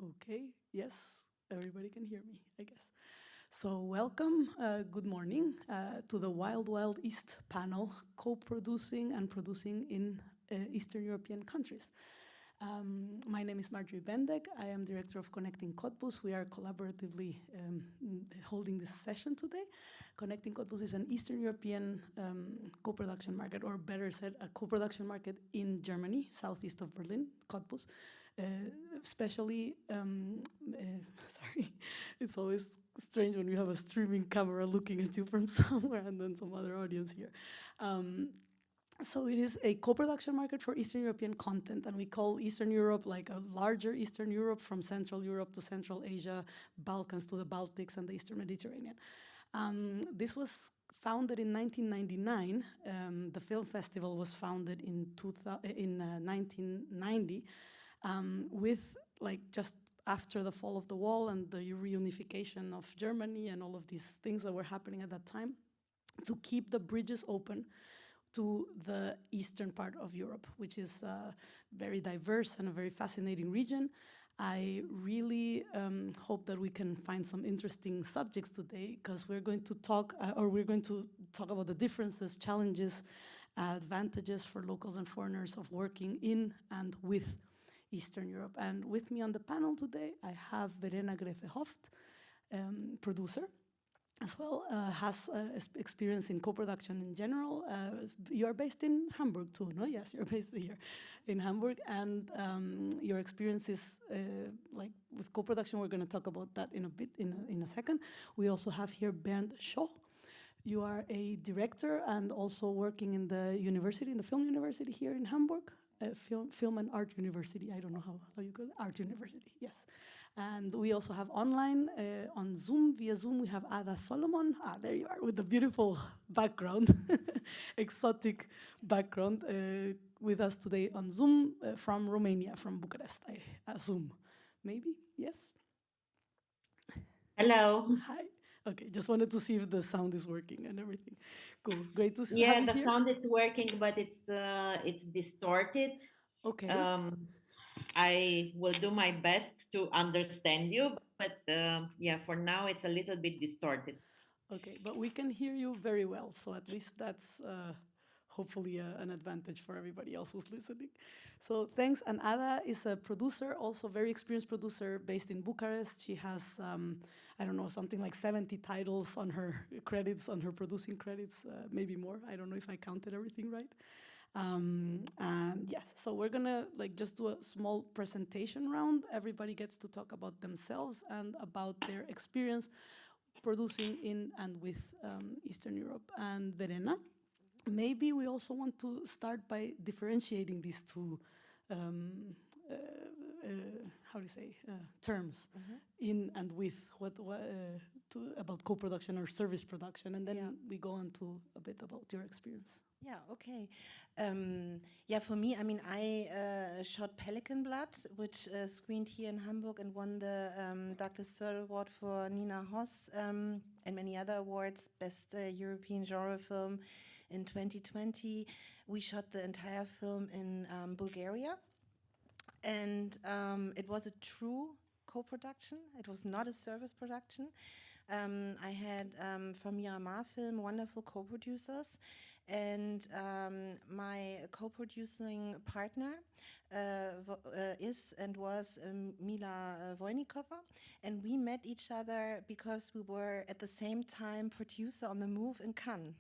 Okay, yes, everybody can hear me, I guess. So welcome, good morning to the Wild Wild East panel, co-producing and producing in Eastern European countries. My name is Marjorie Bendeck. I am director of Connecting Cottbus. We are collaboratively holding this session today. Connecting Cottbus is an Eastern European co-production market, or better said, a co-production market in Germany, southeast of Berlin, Cottbus. Especially, sorry, it's always strange when you have a streaming camera looking at you from somewhere and then some other audience here. So it is a co-production market for Eastern European content, and we call Eastern Europe like a larger Eastern Europe, from Central Europe to Central Asia, Balkans to the Baltics and the Eastern Mediterranean. This was founded in 1999. The film festival was founded in 1990 with just after the fall of the wall and the reunification of Germany and all of these things that were happening at that time, to keep the bridges open to the eastern part of Europe, which is very diverse and a very fascinating region. I really hope that we can find some interesting subjects today, because we're going to talk about the differences, challenges, advantages for locals and foreigners of working in and with Eastern Europe. And with me on the panel today, I have Verena Gräfe-Höft, producer, as well, has experience in co-production in general. You are based in Hamburg too, no? Yes, you're based here in Hamburg, and your experience is with co-production. We're going to talk about that in a bit, in a second. We also have here Bernd Schoch. You are a director and also working in the university, in the film university here in Hamburg. Film and Art University, I don't know how you call it, Art University, yes. And we also have online, on Zoom, via Zoom, we have Ada Solomon. There you are, with the beautiful background, exotic background, with us today on Zoom from Romania, from Bucharest, I assume. Maybe, yes? Hello. Hi. Okay, just wanted to see if the sound is working and everything. Cool, great to have Yeah, you the here. sound is working, but it's distorted. Okay. I will do my best to understand you, but yeah, for now it's a little bit distorted. Okay, but we can hear you very well, so at least that's hopefully an advantage for everybody else who's listening. So thanks. And Ada is a producer, also very experienced producer based in Bucharest. She has, I don't know, something like 70 titles on her credits, on her producing credits, maybe more. I don't know if I counted everything right. And yes, so we're gonna just do a small presentation round. Everybody gets to talk about themselves and about their experience producing in and with Eastern Europe. And Verena, maybe we also want to start by differentiating these two, how do you say, terms, in and with, about co-production or service production, and then we go on to a bit about your experience. Yeah, okay. Yeah, for me, I mean, I shot Pelican Blood, which screened here in Hamburg and won the Douglas Searle Award for Nina Hoss, and many other awards, Best European Genre Film in 2020. We shot the entire film in Bulgaria, and it was a true co-production. It was not a service production. I had from Miramar Film wonderful co-producers, and my co-producing partner is and was Mila Vojnikova, and we met each other because we were at the same time producer on The Move in Cannes.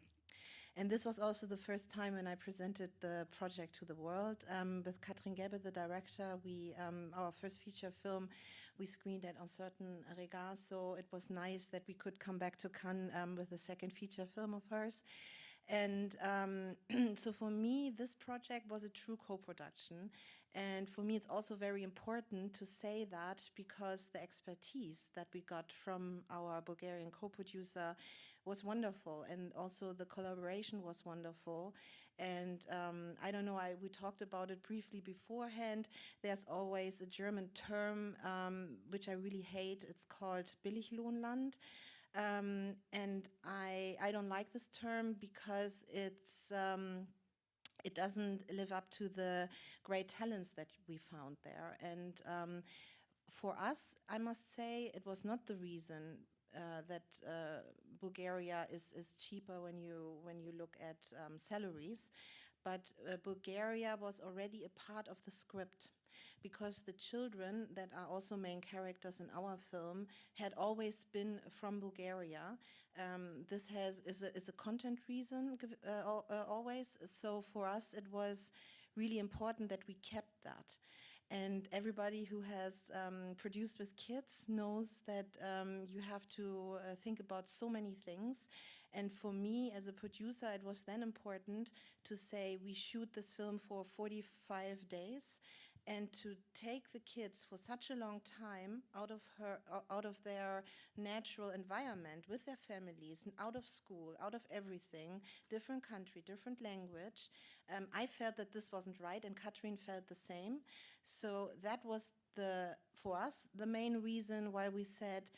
And this was also the first time when I presented the project to the world. With Katrin Gebbe, the director, our first feature film, we screened at Uncertain Regard, so it was nice that we could come back to Cannes with the second feature film of hers. And so for me, this project was a true co-production. And for me, it's also very important to say that, because the expertise that we got from our Bulgarian co-producer was wonderful, and also the collaboration was wonderful. And I don't know, we talked about it briefly beforehand. There's always a German term which I really hate. It's called Billiglohnland. And I don't like this term because it doesn't live up to the great talents that we found there. And for us, I must say, it was not the reason that Bulgaria is cheaper when you look at salaries, but Bulgaria was already a part of the script, because the children that are also main characters in our film had always been from Bulgaria. This is a content reason always. So for us, it was really important that we kept that. And everybody who has produced with kids knows that you have to think about so many things. And for me, as a producer, it was then important to say we shoot this film for 45 days, and to take the kids for such a long time out of their natural environment with their families, and out of school, out of everything, different country, different language. I felt that this wasn't right, and Katrin felt the same. So that was for us the main reason why we said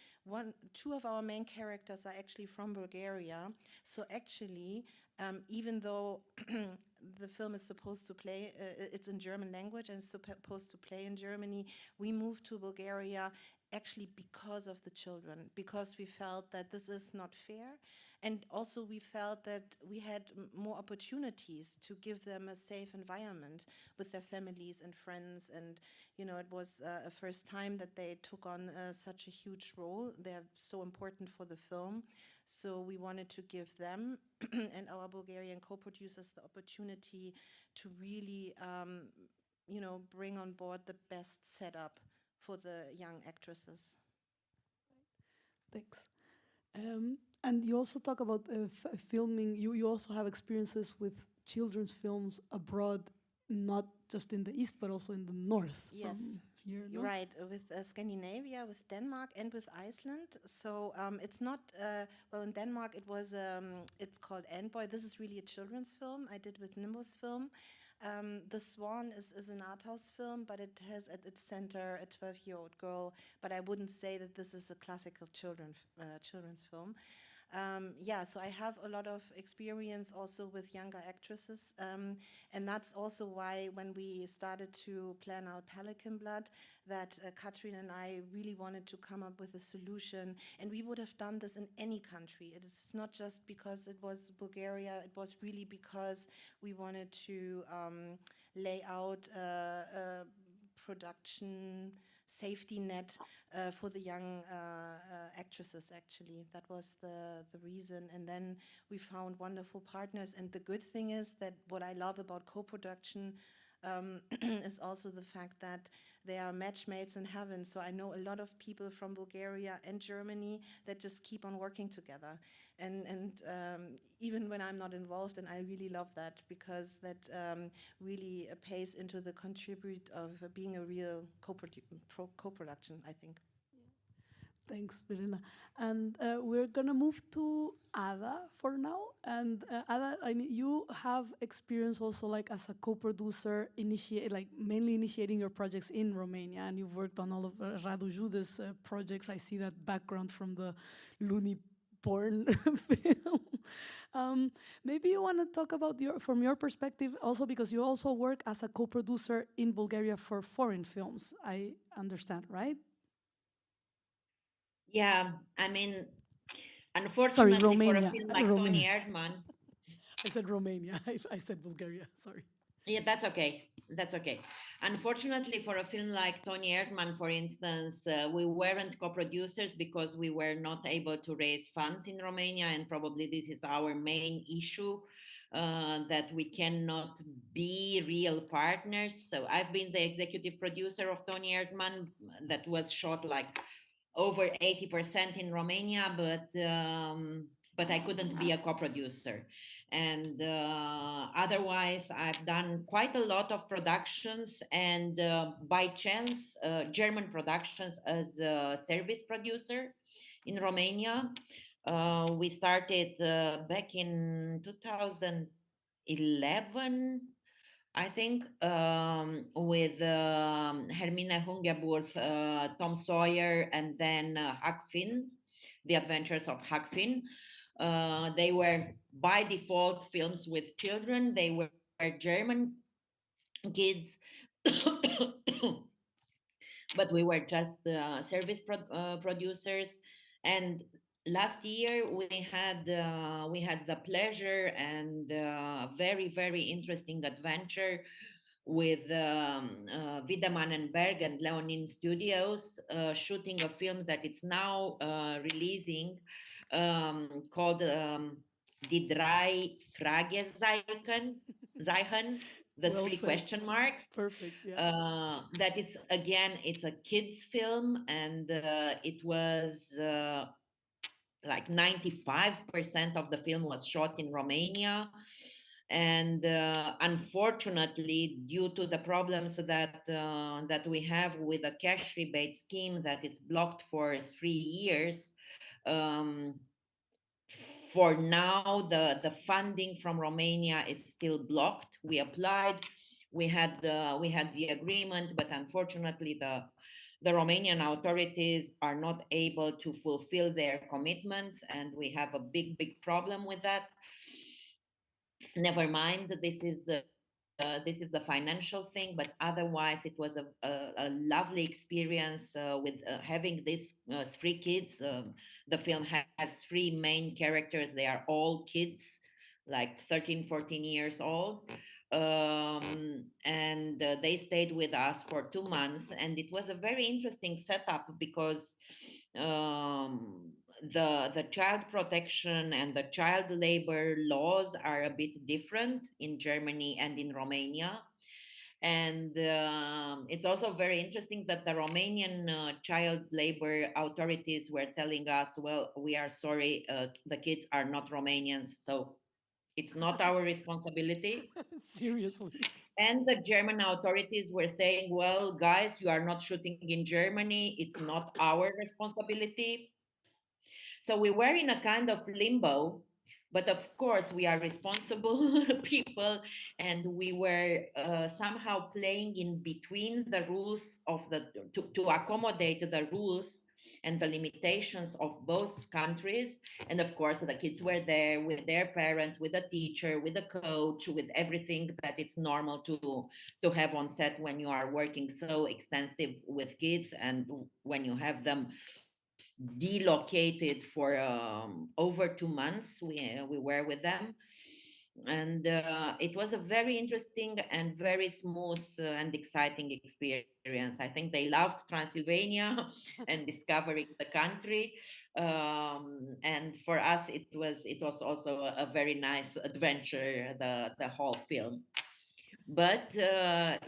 two of our main characters are actually from Bulgaria. So actually, even though the film is supposed to play, it's in German language and it's supposed to play in Germany, we moved to Bulgaria actually because of the children, because we felt that this is not fair. And also we felt that we had more opportunities to give them a safe environment with their families and friends. And, you know, it was a first time that they took on such a huge role. They're so important for the film. So we wanted to give them and our Bulgarian co-producers the opportunity to really, you know, bring on board the best setup for the young actresses. Thanks. And you also talk about filming. You also have experiences with children's films abroad, not just in the East, but also in the North. Yes. Here, no? Right, with Scandinavia, with Denmark, and with Iceland. So it's not, well, in Denmark it was, it's called Andboy. This is really a children's film I did with Nimbus Film. The Swan is an Arthouse film, but it has at its center a 12-year-old girl, but I wouldn't say that this is a classical children's film. Yeah, so I have a lot of experience also with younger actresses, and that's also why when we started to plan out Pelican Blood, that Katrin and I really wanted to come up with a solution, and we would have done this in any country. It is not just because it was Bulgaria, it was really because we wanted to lay out a production safety net for the young actresses, actually. That was the reason. And then we found wonderful partners. And the good thing is that what I love about co-production is also the fact that they are matchmates in heaven. So I know a lot of people from Bulgaria and Germany that just keep on working together. And even when I'm not involved, and I really love that, because that really pays into the contribute of being a real co-production, I think. Thanks, Verena. And we're gonna move to Ada for now. And Ada, I mean, you have experience also like as a co-producer, like mainly initiating your projects in Romania, and you've worked on all of Radu Jude's projects. I see that background from the Looney porn film. Maybe you want to talk about from your perspective also, because you also work as a co-producer in Bulgaria for foreign films, I understand, right? Yeah, I mean, unfortunately, sorry, Romania. for a film like Romania. Tony Erdmann, I said Romania. I said Bulgaria. Sorry. yeah, that's okay. That's okay. Unfortunately, for a film like Tony Erdmann, for instance, we weren't co-producers because we were not able to raise funds in Romania, and probably this is our main issue, that we cannot be real partners. So I've been the executive producer of Tony Erdmann, that was shot like over 80% in Romania, but I couldn't be a co-producer. And otherwise, I've done quite a lot of productions, and by chance, German productions as a service producer in Romania. We started back in 2011, I think, with Hermine Hungeburg, Tom Sawyer, and then Huck Finn, The Adventures of Huck Finn. They were by default films with children. They were German kids but we were just service producers. And last year we had the pleasure and very interesting adventure with Wiedemann and Berg and Leonin Studios, shooting a film that it's now releasing, called Die drei Fragezeichen, the Well three said. question marks. Perfect. Yeah. That it's, again, it's a kids film, and it was like 95% of the film was shot in Romania. And unfortunately, due to the problems that we have with a cash rebate scheme that is blocked for 3 years, um, for now the funding from Romania is still blocked. We applied, we had the agreement, but unfortunately the Romanian authorities are not able to fulfill their commitments, and we have a big problem with that. Never mind, this is the financial thing, but otherwise it was a lovely experience with having these three kids. The film has three main characters. They are all kids, like 13, 14 years old. And they stayed with us for 2 months. And it was a very interesting setup because the child protection and the child labor laws are a bit different in Germany and in Romania. And it's also very interesting that the Romanian child labor authorities were telling us, well, we are sorry, the kids are not Romanians, so it's not our responsibility. Seriously. And the German authorities were saying, well, guys, you are not shooting in Germany, it's not our responsibility. So we were in a kind of limbo, but of course we are responsible people, and we were somehow playing in between the rules of to accommodate the rules and the limitations of both countries. And of course the kids were there with their parents, with a teacher, with a coach, with everything that it's normal to have on set when you are working so extensive with kids, and when you have them delocated for over 2 months. We were with them, and it was a very interesting and very smooth and exciting experience. I think they loved Transylvania and discovering the country, and for us it was also a very nice adventure, the whole film. But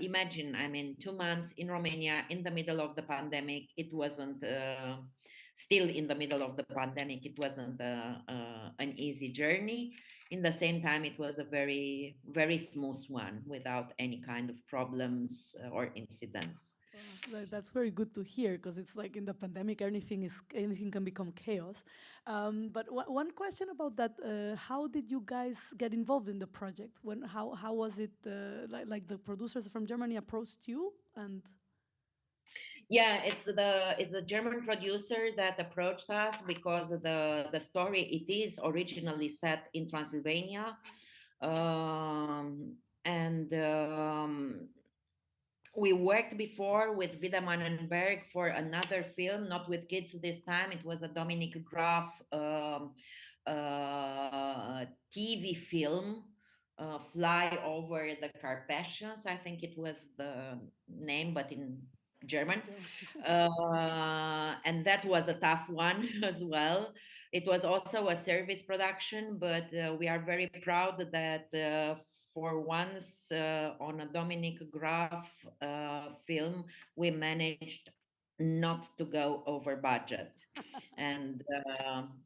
imagine, I mean, 2 months in Romania in the middle of the pandemic. It wasn't still in the middle of the pandemic. It wasn't an easy journey. In the same time, it was a very smooth one without any kind of problems or incidents. That's very good to hear, because it's like in the pandemic, anything can become chaos. But one question about that: how did you guys get involved in the project? How was it? Like the producers from Germany approached you, and Yeah, it's the German producer that approached us because the story, it is originally set in Transylvania, and we worked before with Wiedemann and Berg for another film, not with kids this time. It was a Dominic Graf TV film, Fly Over the Carpathians. I think it was the name, but in German. And that was a tough one as well. It was also a service production, but we are very proud that for once on a Dominic Graf film, we managed not to go over budget. And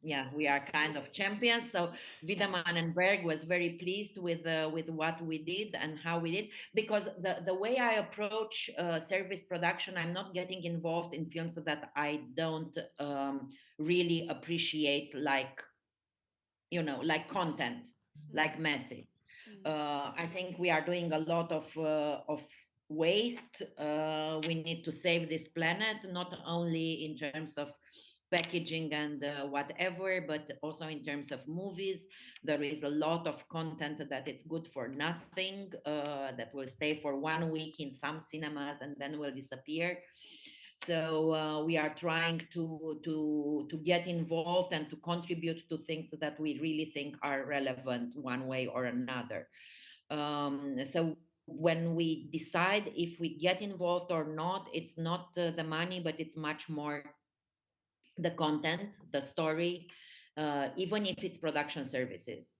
yeah, we are kind of champions. So Wiedemann and Berg was very pleased with what we did and how we did, because the way I approach service production, I'm not getting involved in films that I don't really appreciate, like, you know, like content, like message. I think we are doing a lot of waste. We need to save this planet, not only in terms of packaging and whatever, but also in terms of movies. There is a lot of content that it's good for nothing, that will stay for 1 week in some cinemas and then will disappear. So we are trying to get involved and to contribute to things that we really think are relevant one way or another. So when we decide if we get involved or not, it's not the money, but it's much more the content, the story, even if it's production services.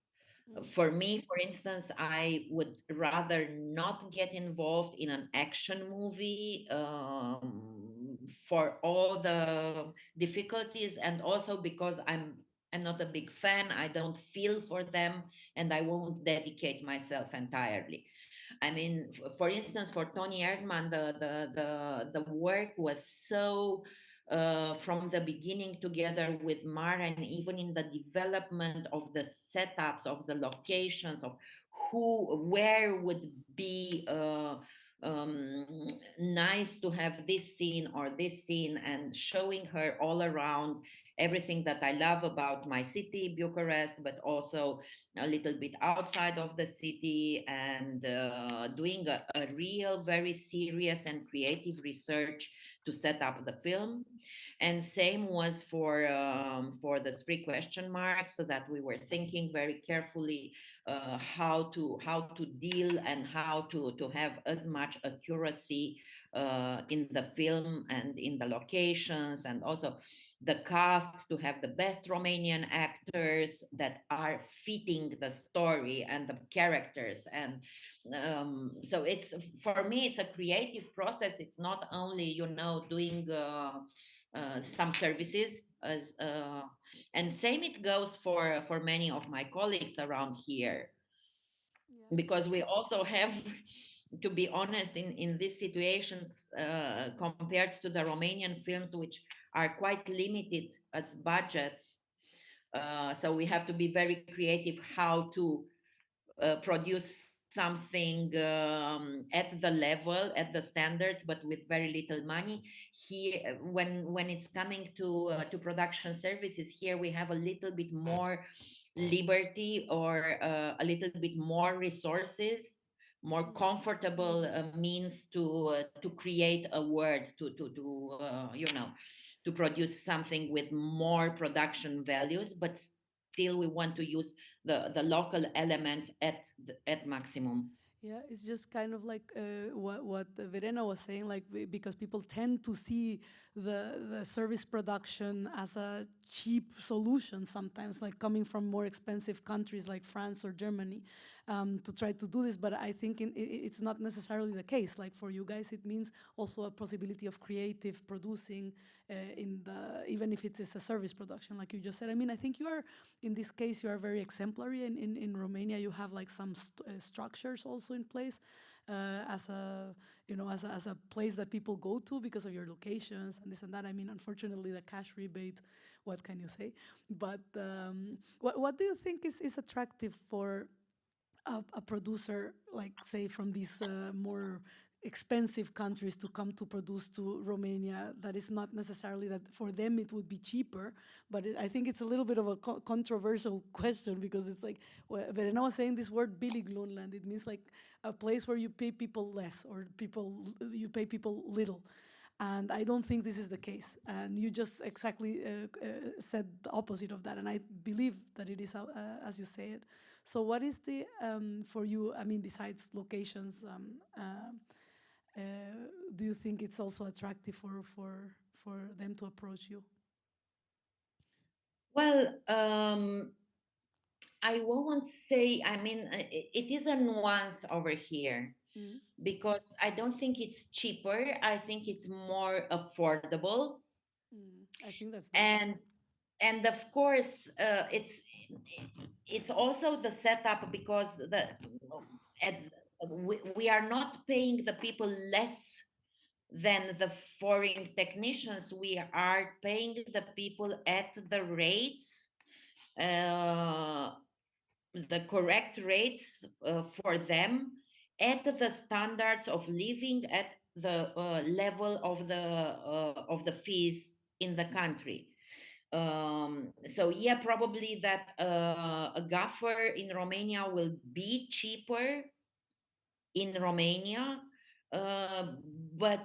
For me, for instance, I would rather not get involved in an action movie for all the difficulties, and also because I'm not a big fan. I don't feel for them, and I won't dedicate myself entirely. I mean, for instance, for Tony Erdmann, the work was so from the beginning together with Mara, and even in the development of the setups of the locations of where would be nice to have this scene or this scene, and showing her all around everything that I love about my city, Bucharest, but also a little bit outside of the city, and doing a real, very serious and creative research to set up the film. And same was for the three question marks, so that we were thinking very carefully how to deal and how to have as much accuracy in the film and in the locations, and also the cast, to have the best Romanian actors that are fitting the story and the characters. And so it's, for me, it's a creative process. It's not only, doing some services as and same it goes for many of my colleagues around here, Yeah. because we also have to be honest, in these situations, compared to the Romanian films, which are quite limited as budgets. So we have to be very creative how to produce something at the level, at the standards, but with very little money. Here, when it's coming to production services, here we have a little bit more liberty, or a little bit more resources, more comfortable means to create a word, to produce something with more production values, but still we want to use the local elements at maximum. Yeah, it's just kind of like what Verena was saying, like because people tend to see the service production as a cheap solution sometimes, like coming from more expensive countries like France or Germany, to try to do this. But I think it's not necessarily the case. Like for you guys, it means also a possibility of creative producing even if it is a service production, like you just said. I mean, I think you are, in this case, you are very exemplary. In Romania, you have like some structures also in place as a as a place that people go to because of your locations and this and that. I mean, unfortunately, the cash rebate, what can you say? But what do you think is attractive for a producer, like say from these more expensive countries, to come to produce to Romania? That is not necessarily that for them it would be cheaper, but I think it's a little bit of a controversial question, because it's like, Verena was saying this word billiglunland. It means like a place where you pay people less, or you pay people little. And I don't think this is the case. And you just exactly said the opposite of that. And I believe that it is as you say it. So what is the, for you, I mean, besides locations, do you think it's also attractive for them to approach you? Well, I won't say, I mean, it is a nuance over here, because I don't think it's cheaper. I think it's more affordable. I think that's And of course, it's also the setup, because we are not paying the people less than the foreign technicians. We are paying the people at the rates, the correct rates for them, at the standards of living, at the level of the fees in the country. So yeah, probably that a gaffer in Romania will be cheaper in Romania, but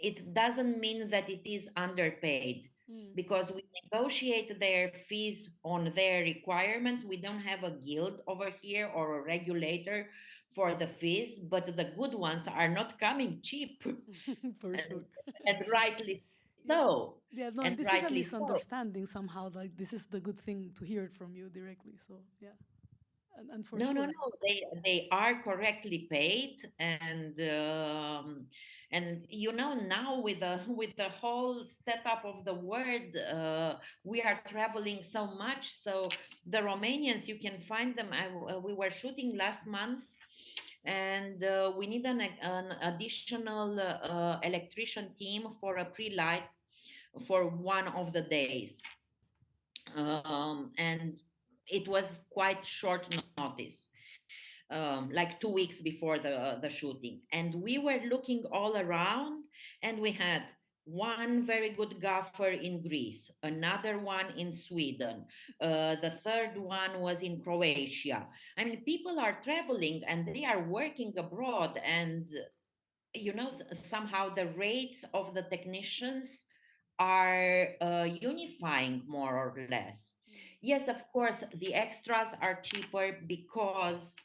it doesn't mean that it is underpaid, because we negotiate their fees on their requirements. We don't have a guild over here or a regulator for the fees, but the good ones are not coming cheap. For and, sure. and rightly Yeah. so. Yeah, no, and And this is a rightly so. misunderstanding somehow. Like, this is the good thing to hear it from you directly. So, yeah. And for No, no, sure. no. They are correctly paid, and you know, now with the with the whole setup of the world, we are traveling so much. So the Romanians, you can find them. We were shooting last month, and we need an additional electrician team for a pre-light for one of the days, and it was quite short notice, like 2 weeks before the shooting. And we were looking all around, and we had one very good gaffer in Greece, another one in Sweden, the third one was in Croatia. I mean, people are traveling and they are working abroad, and you know, somehow the rates of the technicians are unifying more or less. Yes, of course, the extras are cheaper because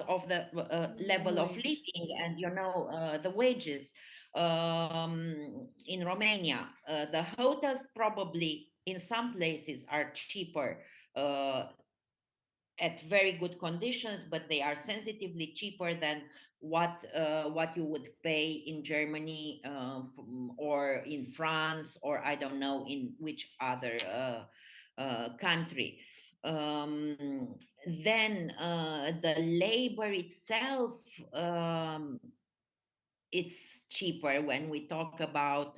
of the The living level of wage. living, Yeah. and you know, the wages in Romania. The hotels probably in some places are cheaper, uh, at very good conditions, but they are sensitively cheaper than what you would pay in Germany, or in France, or I don't know in which other country. Then the labor itself, it's cheaper when we talk about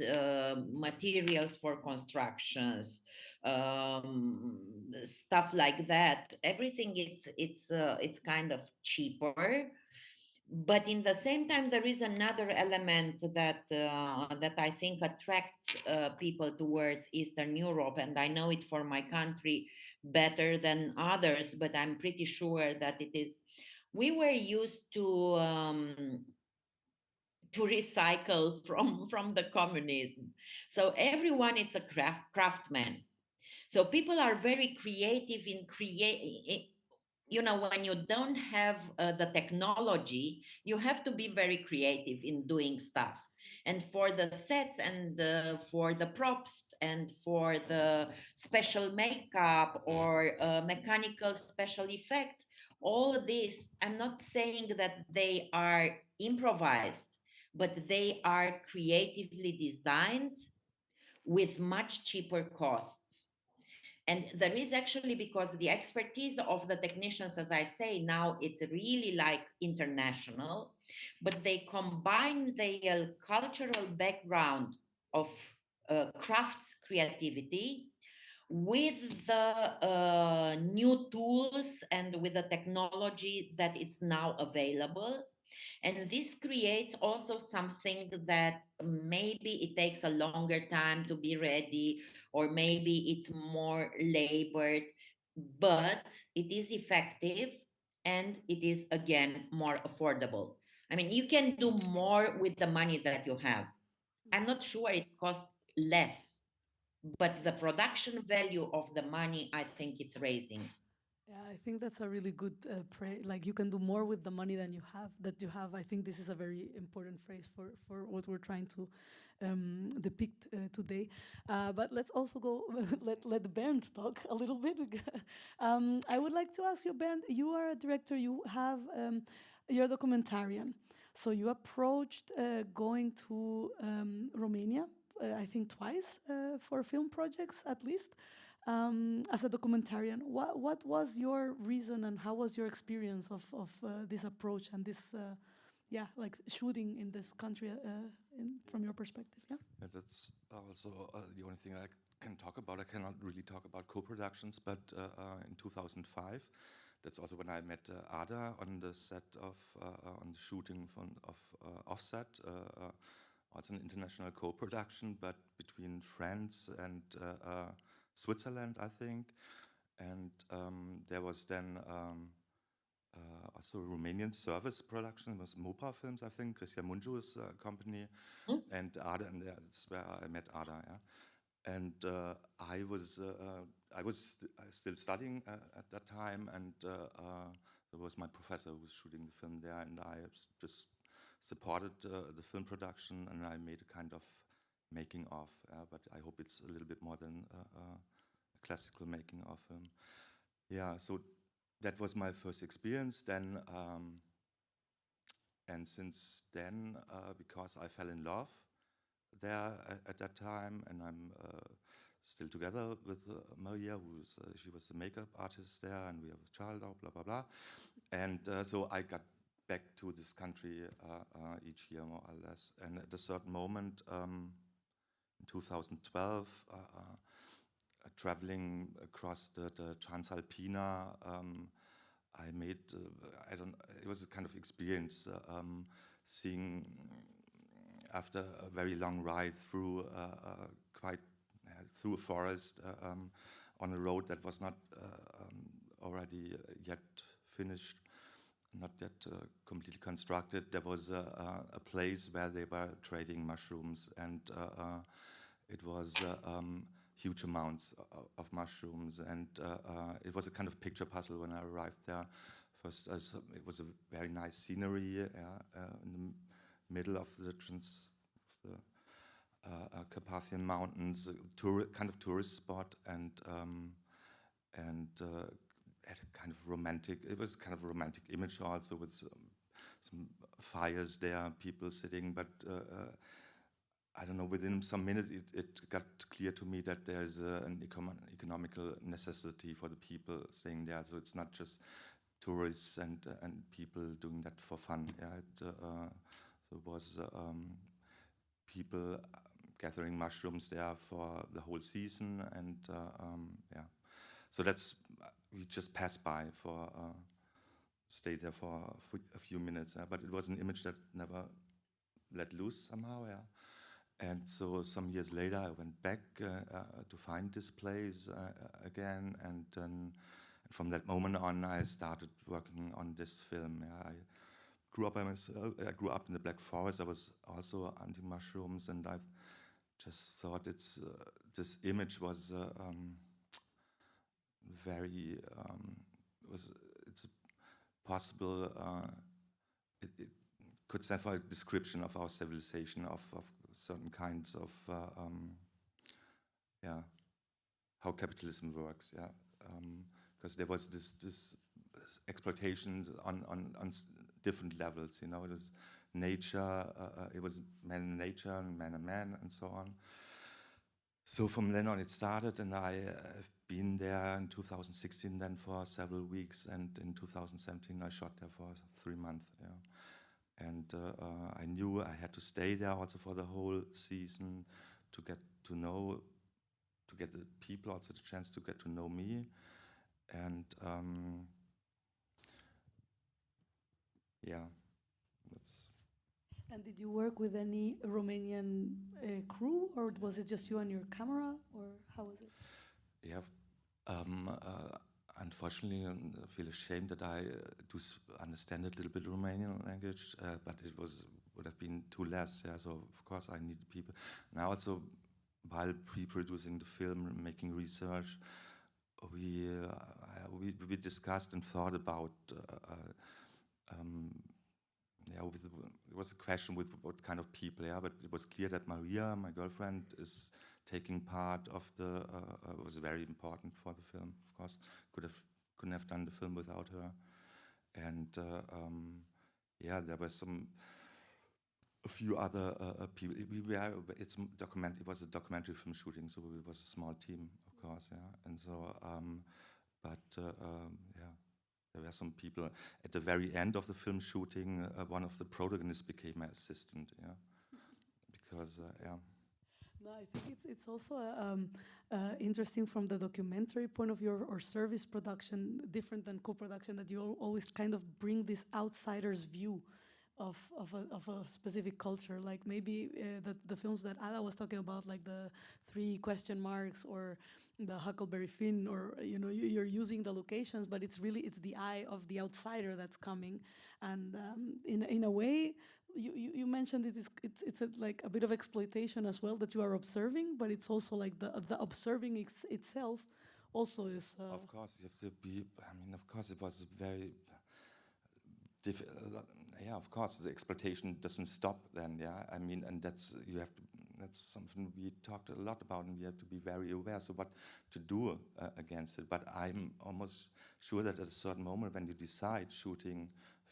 materials for constructions, stuff like that. Everything, it's kind of cheaper. But in the same time, there is another element that I think attracts people towards Eastern Europe, and I know it for my country better than others, but I'm pretty sure that it is. We were used to recycle from the communism. So everyone is a craftsman. So people are very creative in create. You know, when you don't have the technology, you have to be very creative in doing stuff. And for the sets, and for the props, and for the special makeup, or mechanical special effects, all this, I'm not saying that they are improvised, but they are creatively designed with much cheaper costs. And there is actually, because the expertise of the technicians, as I say, now it's really like international, but they combine their cultural background of crafts creativity with the new tools and with the technology that is now available. And this creates also something that maybe it takes a longer time to be ready, or maybe it's more labored, but it is effective, and it is again more affordable. I mean, you can do more with the money that you have. I'm not sure it costs less, but the production value of the money, I think it's raising. Yeah, I think that's a really good like, you can do more with the money than you have. I think this is a very important phrase for what we're trying to depict today. But let's also go, let Bernd talk a little bit. I would like to ask you, Bernd, you are a director, you're a documentarian. So you approached going to Romania, I think twice, for film projects at least. As a documentarian, what was your reason, and how was your experience of this approach and this, like, shooting in this country, from your perspective? Yeah. Yeah, that's also the only thing I can talk about. I cannot really talk about co-productions, but in 2005, that's also when I met Ada on the set of on the shooting of Offset. Also an international co-production, but between France and Switzerland, I think. And there was then also a Romanian service production. It was Motto Films, I think, Christian Mungiu's company, and Ada, and that's where I met Ada. Yeah, and I was still studying at that time, and there was my professor who was shooting the film there, and I just supported the film production, and I made a kind of making of. But I hope it's a little bit more than a classical making of film. Yeah, so that was my first experience. Then, and since then, because I fell in love there at that time, and I'm still together with Maria, she was the makeup artist there, and we have a child, blah blah blah. And so I got back to this country each year, more or less. And at a certain moment, in 2012, traveling across the Transalpina, I made, it was a kind of experience seeing, after a very long ride through through a forest on a road that was not already yet finished, not yet completely constructed. There was a place where they were trading mushrooms, and it was huge amounts of mushrooms, and it was a kind of picture puzzle when I arrived there. First, it was a very nice scenery in the middle of the Carpathian Mountains, kind of tourist spot, and had a kind of romantic. It was kind of a romantic image also, with some fires there, people sitting, but. I don't know, within some minutes it got clear to me that there's an economical necessity for the people staying there. So it's not just tourists and people doing that for fun. Yeah, so it was people gathering mushrooms there for the whole season, and yeah. So we just passed by stayed there for a few minutes, but it was an image that never let loose somehow, yeah. And so some years later, I went back to find this place again, and then from that moment on, I started working on this film. Yeah, I grew up by myself. I grew up in the Black Forest. I was also anti-mushrooms, and I just thought it's this image was very it's possible. It could stand for a description of our civilization, of certain kinds of yeah, how capitalism works, yeah, because there was this exploitation on different levels, you know. It was nature, it was man and nature, and man, and so on. So from then on it started, and I have been there in 2016 then for several weeks, and in 2017 I shot there for 3 months, yeah. And I knew I had to stay there also for the whole season to get the people, also the chance to get to know me. And yeah, that's. And did you work with any Romanian crew, or was it just you and your camera, or how was it? Yeah. Unfortunately, I feel ashamed that I do understand a little bit Romanian language, but it would have been too less. Yeah, so of course I need people. Now also, while pre-producing the film, making research, we discussed and thought about. Yeah, it was a question with what kind of people. Yeah, but it was clear that Maria, my girlfriend, is taking part of the was very important for the film. Of course, couldn't have done the film without her. And yeah, there were a few other people. It was a documentary film shooting, so it was a small team, of course. Yeah, and so yeah, there were some people at the very end of the film shooting. One of the protagonists became my assistant. Yeah, because yeah. No, I think it's also interesting from the documentary point of view, or service production, different than co-production, that you always kind of bring this outsider's view, of a specific culture. Like maybe the films that Ada was talking about, like the 3 question marks or the Huckleberry Finn, or you're using the locations, but it's the eye of the outsider that's coming. And in a way, you mentioned it's like a bit of exploitation as well that you are observing, but it's also like the observing itself also is. Of course, you have to be. I mean, of course, it was very. Yeah, of course, the exploitation doesn't stop then. Yeah, I mean, and that's something we talked a lot about, and we have to be very aware. So what to do against it? But I'm almost sure that at a certain moment, when you decide shooting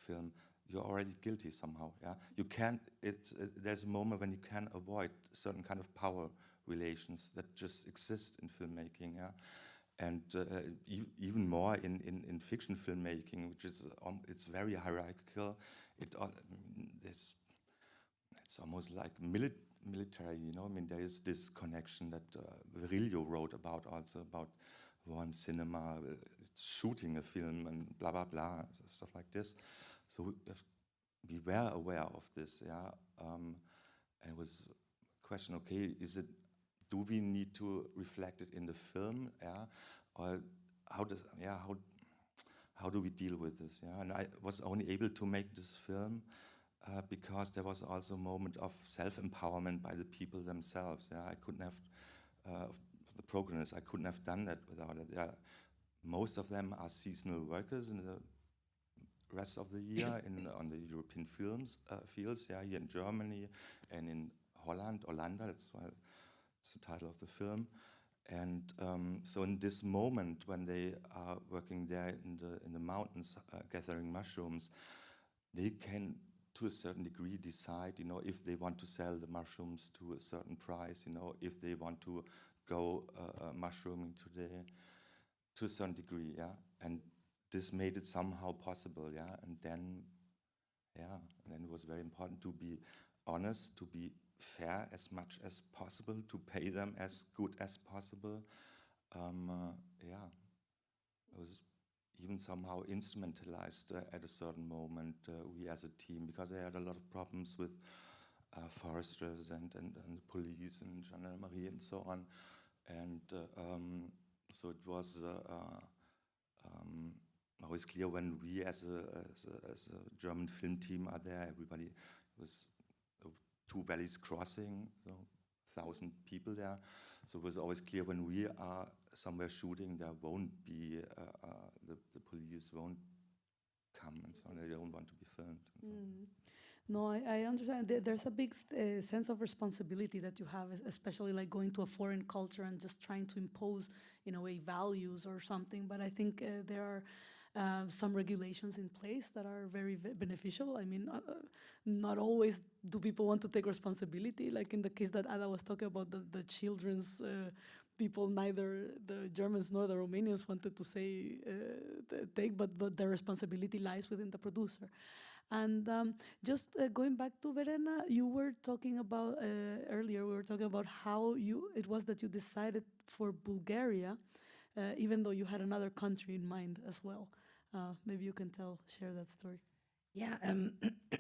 film, you're already guilty somehow. Yeah, you can't. There's a moment when you can avoid certain kind of power relations that just exist in filmmaking. Yeah. And even more in fiction filmmaking, which is it's very hierarchical. It's almost like military, I mean, there is this connection that Virilio wrote about, also about one cinema, it's shooting a film and blah blah blah, stuff like this. So we were aware of this, yeah. And it was a question: okay, do we need to reflect it in the film, yeah, or how do we deal with this, yeah? And I was only able to make this film because there was also a moment of self-empowerment by the people themselves. Yeah, I couldn't have the protagonists. I couldn't have done that without it. Yeah, most of them are seasonal workers in the rest of the year on the European fields. Yeah, here in Germany and in Holland, Orlando. That's why. It's the title of the film. And so in this moment when they are working there in the mountains gathering mushrooms, they can to a certain degree decide, if they want to sell the mushrooms to a certain price, if they want to go mushrooming to a certain degree, yeah. And this made it somehow possible, yeah. And then it was very important to be honest, to be fair as much as possible, to pay them as good as possible. It was even somehow instrumentalized at a certain moment, we as a team, because I had a lot of problems with foresters and the police and gendarmerie and so on. And so it was always clear when we as a German film team are there, everybody was 2 valleys crossing, 1,000 people there. So it was always clear when we are somewhere shooting, there won't be, the police won't come and so on. They don't want to be filmed. Mm. No, I understand. There's a big sense of responsibility that you have, especially like going to a foreign culture and just trying to impose, in a way, values or something. But I think there are some regulations in place that are very beneficial. I mean, not always do people want to take responsibility. Like in the case that Ada was talking about, the children's people, neither the Germans nor the Romanians wanted to say take, but the responsibility lies within the producer. And just going back to Verena, you were talking about earlier. We were talking about how it was that you decided for Bulgaria, even though you had another country in mind as well. Maybe you can share that story. Yeah,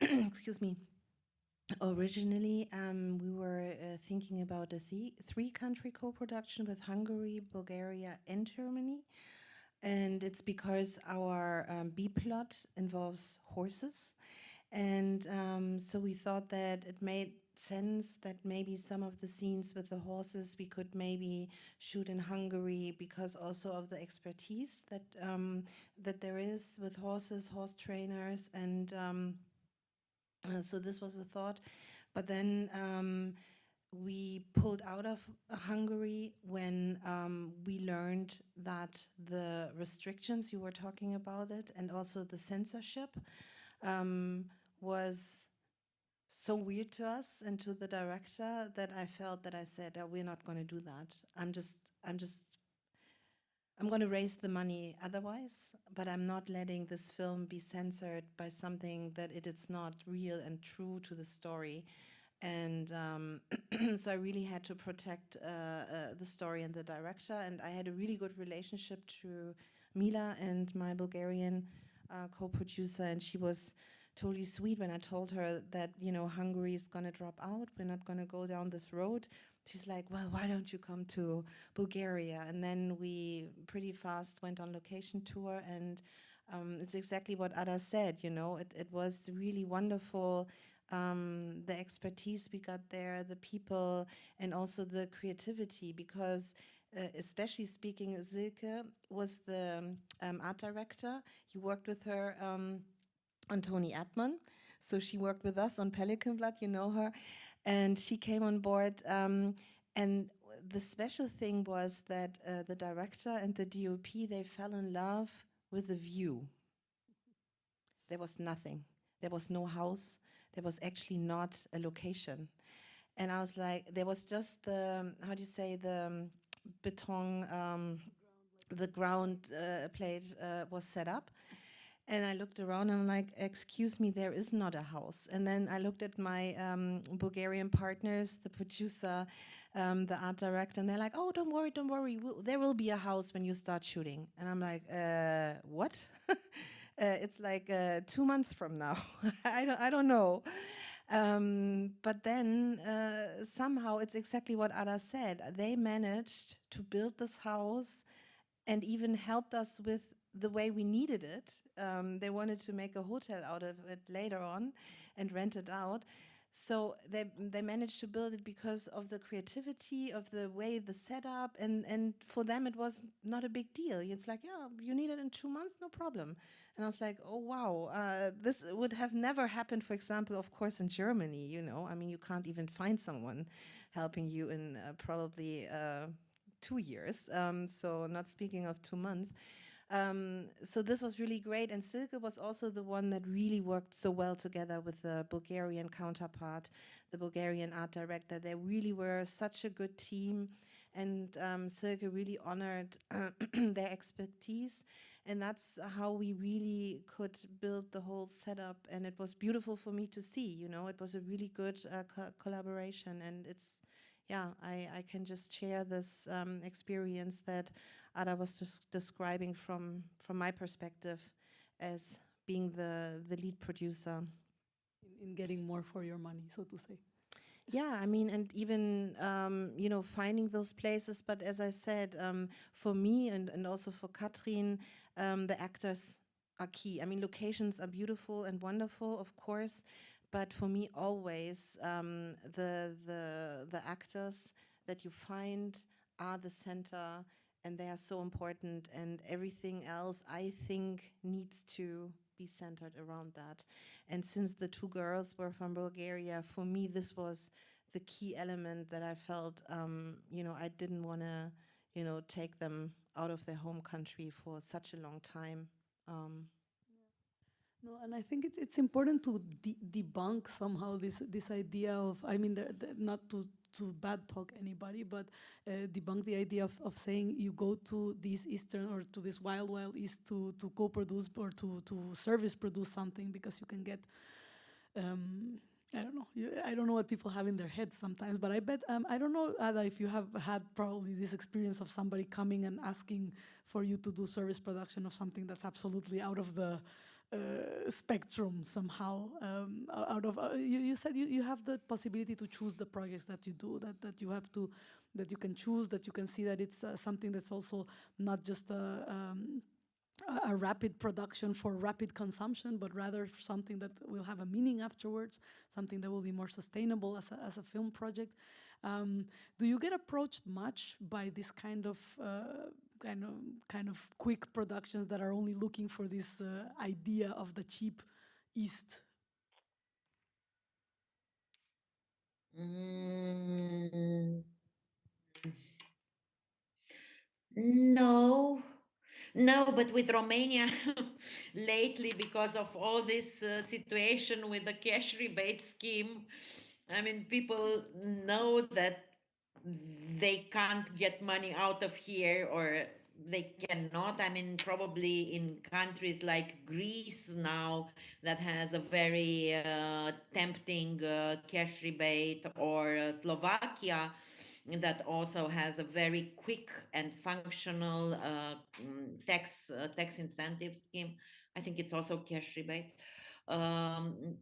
excuse me. Originally, we were thinking about a 3-country co-production with Hungary, Bulgaria, and Germany. And it's because our B-plot involves horses. And so we thought that it made sense that maybe some of the scenes with the horses we could maybe shoot in Hungary, because also of the expertise that that there is with horses, horse trainers, and so this was a thought. But then we pulled out of Hungary when we learned that the restrictions, you were talking about it, and also the censorship was so weird to us and to the director that I felt that I said, oh, we're not going to do that. I'm going to raise the money otherwise, but I'm not letting this film be censored by something that it is not real and true to the story. And so I really had to protect the story and the director. And I had a really good relationship to Mila and my Bulgarian co-producer, and she was totally sweet when I told her that, you know, Hungary is going to drop out. We're not going to go down this road. She's like, well, why don't you come to Bulgaria? And then we pretty fast went on location tour, and it's exactly what Ada said, you know, it was really wonderful. The expertise we got there, the people, and also the creativity, because especially speaking, Silke was the art director. He worked with her on Tony Erdmann. So she worked with us on Pelican Blood, you know her. And she came on board. And the special thing was that the director and the DOP, they fell in love with the view. There was nothing. There was no house. There was actually not a location. And I was like, there was just the, how do you say, the beton, the ground plate was set up. And I looked around and I'm like, excuse me, there is not a house. And then I looked at my Bulgarian partners, the producer, the art director, and they're like, oh, don't worry, there will be a house when you start shooting. And I'm like, what? It's like 2 months from now. I don't know. But then somehow it's exactly what Ada said. They managed to build this house and even helped us with the way we needed it. They wanted to make a hotel out of it later on and rent it out. So they managed to build it because of the creativity, of the way, the setup, and for them it was not a big deal. It's like, yeah, you need it in 2 months, no problem. And I was like, oh wow, this would have never happened, for example, of course, in Germany, you know. I mean, you can't even find someone helping you in probably 2 years. So not speaking of 2 months. So this was really great, and Silke was also the one that really worked so well together with the Bulgarian counterpart, the Bulgarian art director. They really were such a good team, and Silke really honored their expertise, and that's how we really could build the whole setup, and it was beautiful for me to see, you know. It was a really good collaboration, and it's, yeah, I can just share this experience that Ada was just describing from my perspective as being the lead producer. In getting more for your money, so to say. Yeah, I mean, and even, you know, finding those places. But as I said, for me and also for Katrin, the actors are key. I mean, locations are beautiful and wonderful, of course. But for me, always, the actors that you find are the center, and they are so important, and everything else, I think, needs to be centered around that. And since the 2 girls were from Bulgaria, for me, this was the key element that I felt, you know, I didn't want to, you know, take them out of their home country for such a long time. No, and I think it's important to debunk somehow this idea of, I mean, not to bad talk anybody, but debunk the idea of saying you go to this Eastern or to this wild East to co-produce or to service produce something because you can get, I don't know. I don't know what people have in their heads sometimes, but I bet, I don't know, Ada, if you have had probably this experience of somebody coming and asking for you to do service production of something that's absolutely out of the spectrum somehow. Out of you said you have the possibility to choose the projects that you do, that you have to, that you can choose, that you can see that it's something that's also not just a rapid production for rapid consumption, but rather something that will have a meaning afterwards, something that will be more sustainable as a film project. Do you get approached much by this kind of quick productions that are only looking for this idea of the cheap East? No, but with Romania lately, because of all this situation with the cash rebate scheme, I mean, people know that they can't get money out of here, or they cannot. I mean, probably in countries like Greece now that has a very tempting cash rebate, or Slovakia that also has a very quick and functional tax incentive scheme. I think it's also cash rebate. Um,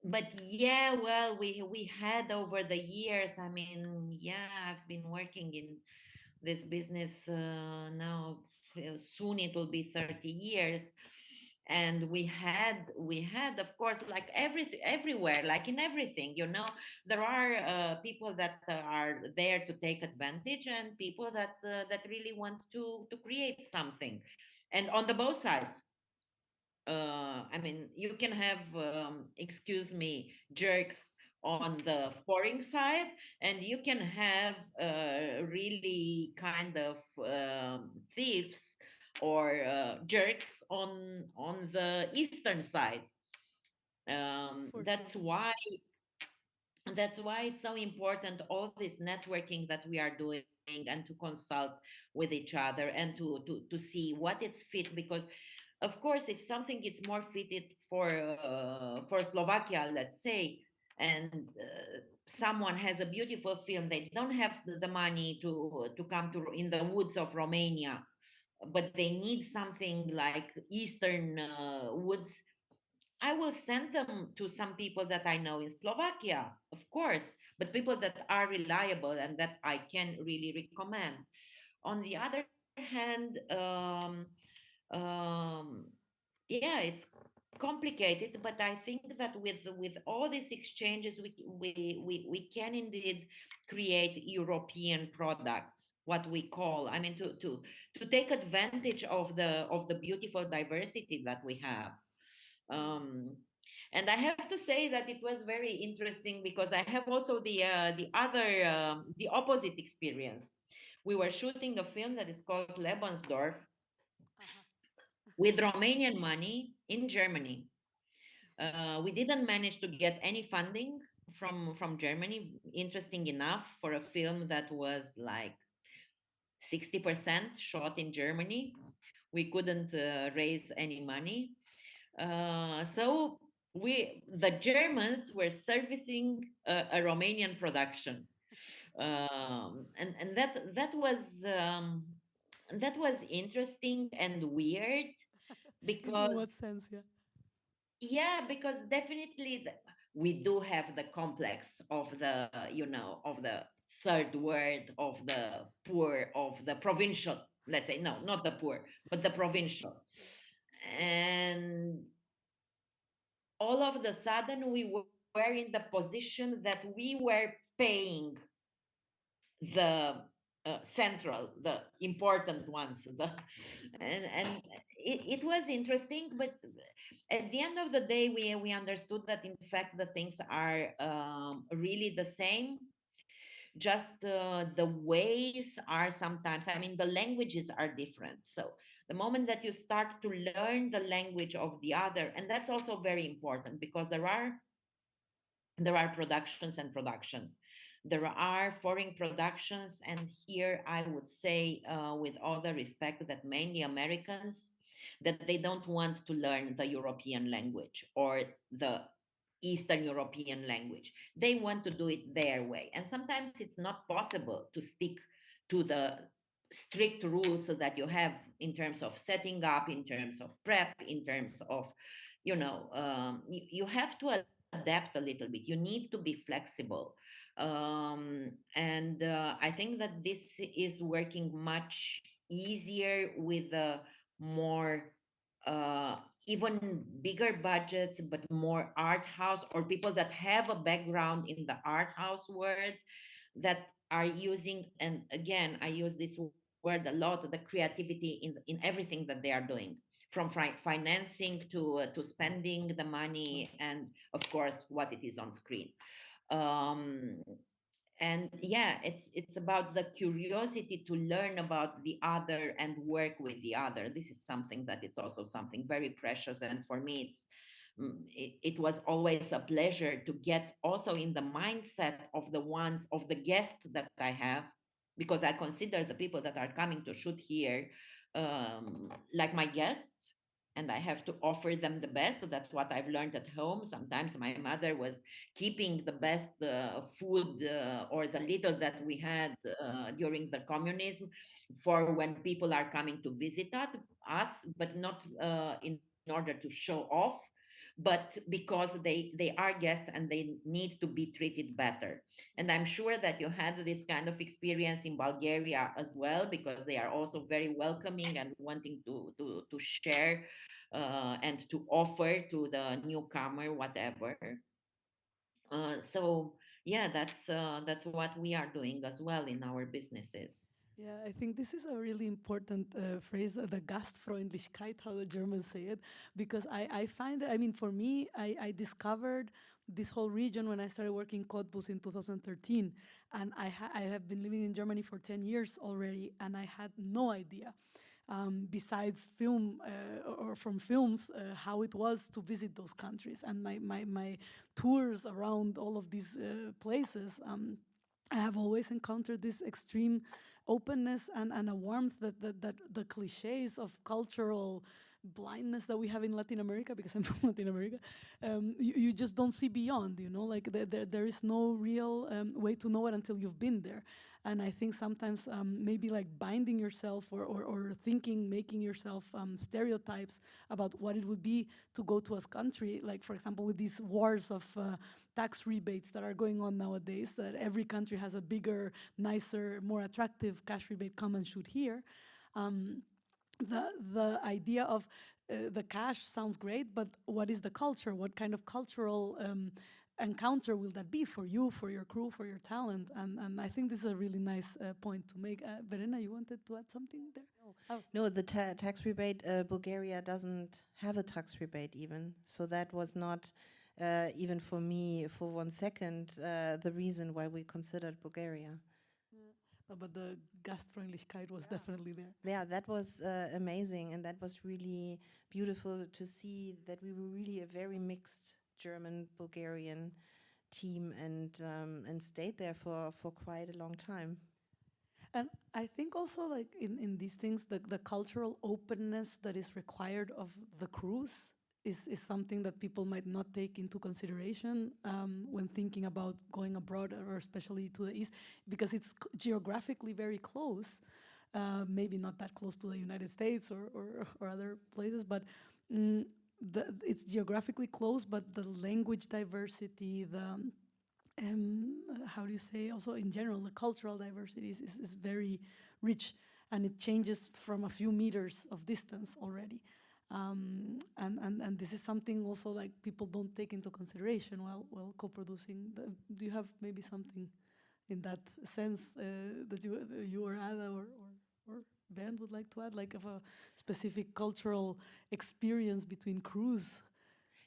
but yeah, well, we had over the years. I mean, yeah, I've been working in this business now. Soon it will be 30 years, and we had, of course, like everywhere, like in everything, there are people that are there to take advantage, and people that really want to create something, and on the both sides. I mean, you can have, excuse me, jerks on the foreign side, and you can have really kind of thieves or jerks on the eastern side. Um, For sure. that's why that's why it's so important, all this networking that we are doing, and to consult with each other, and to see what is fit, because of course, if something is more fitted for Slovakia, let's say, and someone has a beautiful film, they don't have the money to come to in the woods of Romania, but they need something like Eastern woods. I will send them to some people that I know in Slovakia, of course, but people that are reliable and that I can really recommend. On the other hand, um, yeah, it's complicated, but I think that with all these exchanges, we can indeed create European products, what we call, I mean, to take advantage of the beautiful diversity that we have. um, and I have to say that it was very interesting, because I have also the opposite experience. We were shooting a film that is called Lebensdorf Uh-huh. with Romanian money in Germany. We didn't manage to get any funding from Germany. Interesting enough, for a film that was like 60% shot in Germany, we couldn't raise any money. So the Germans were servicing a Romanian production, and that was interesting and weird, In what because sense? Yeah. yeah, because definitely we do have the complex of the, of the third world, of the poor, of the provincial, let's say, no, not the poor, but the provincial. And all of the sudden we were in the position that we were paying the the important ones, and it was interesting, but at the end of the day, we understood that in fact the things are really the same. Just the ways are sometimes, I mean, the languages are different. So the moment that you start to learn the language of the other, and that's also very important, because there are productions and productions. There are foreign productions, and here I would say, with all the respect, that mainly Americans, that they don't want to learn the European language or the Eastern European language. They want to do it their way, and sometimes it's not possible to stick to the strict rules that you have in terms of setting up, in terms of prep, in terms of, you have to adapt a little bit. You need to be flexible. And I think that this is working much easier with the more uh, even bigger budgets, but more art house, or people that have a background in the art house world, that are using, and again, I use this word a lot, the creativity in everything that they are doing, from financing to spending the money, and of course what it is on screen. um, and yeah, it's about the curiosity to learn about the other and work with the other. This is something that it's also something very precious, and for me it was always a pleasure to get also in the mindset of the guests that I have, because I consider the people that are coming to shoot here like my guests, and I have to offer them the best. That's what I've learned at home. Sometimes my mother was keeping the best food, or the little that we had during the communism, for when people are coming to visit us, but not in order to show off, but because they are guests and they need to be treated better. And I'm sure that you had this kind of experience in Bulgaria as well, because they are also very welcoming and wanting to share and to offer to the newcomer whatever. So yeah, that's what we are doing as well in our businesses. Yeah, I think this is a really important phrase, the Gastfreundlichkeit, how the Germans say it, because I find that, I mean, for me, I discovered this whole region when I started working in Cottbus in 2013, and I have been living in Germany for 10 years already, and I had no idea, besides film or from films, how it was to visit those countries. And my tours around all of these places, I have always encountered this extreme openness and a warmth that the cliches of cultural blindness that we have in Latin America, because I'm from Latin America, you just don't see beyond, you know, like there is no real way to know it until you've been there. And I think sometimes maybe like binding yourself or thinking, making yourself stereotypes about what it would be to go to a country, like for example with these wars of tax rebates that are going on nowadays, that every country has a bigger, nicer, more attractive cash rebate, come and shoot here. The idea of the cash sounds great, but what is the culture? What kind of cultural encounter will that be for you, for your crew, for your talent? And I think this is a really nice point to make. Verena, you wanted to add something there? No, the tax rebate, Bulgaria doesn't have a tax rebate even. So that was not even for me for 1 second the reason why we considered Bulgaria. No, but the Gastfreundlichkeit was definitely there. Yeah, that was amazing, and that was really beautiful to see that we were really a very mixed German-Bulgarian team, and stayed there for quite a long time. And I think also like in these things, the cultural openness that is required of the crews is something that people might not take into consideration when thinking about going abroad, or especially to the East, because it's geographically very close, maybe not that close to the United States or other places, but it's geographically close, but the language diversity, the how do you say, also in general, the cultural diversity is very rich, and it changes from a few meters of distance already. And this is something also like people don't take into consideration while co-producing. Do you have maybe something in that sense that you or Ada or Ben would like to add, like of a specific cultural experience between crews?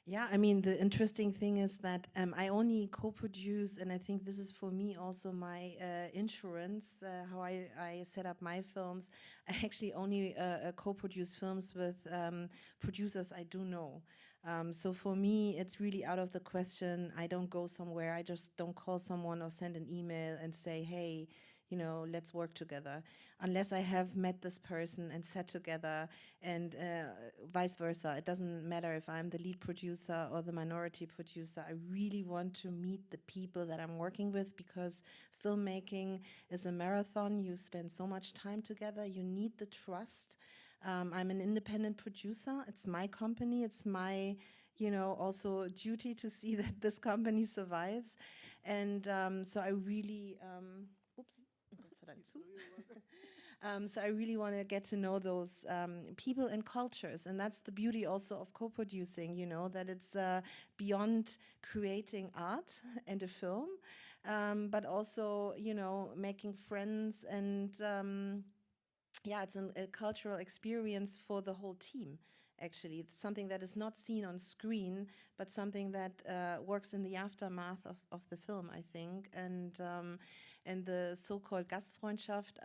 Yeah, I mean, the interesting thing is that I only co-produce, and I think this is for me also my insurance, how I set up my films. I actually only co-produce films with producers I do know. So for me, it's really out of the question. I don't go somewhere. I just don't call someone or send an email and say, hey, you know, let's work together, unless I have met this person and sat together, and vice versa. It doesn't matter if I'm the lead producer or the minority producer. I really want to meet the people that I'm working with, because filmmaking is a marathon. You spend so much time together. You need the trust. I'm an independent producer. It's my company. It's my, you know, also duty to see that this company survives. And so I really, so I really want to get to know those people and cultures, and that's the beauty also of co-producing, you know, that it's beyond creating art and a film, but also, you know, making friends, and yeah, it's a cultural experience for the whole team. Actually, it's something that is not seen on screen, but something that works in the aftermath of the film, I think. And the so-called Gastfreundschaft,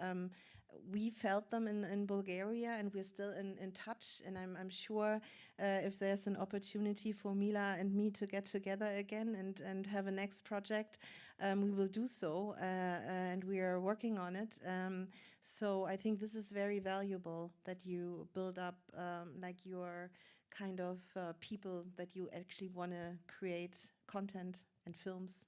we felt them in Bulgaria, and we're still in touch. And I'm sure if there's an opportunity for Mila and me to get together again and have a next project, we will do so, and we are working on it. So I think this is very valuable, that you build up like your kind of people that you actually want to create content and films.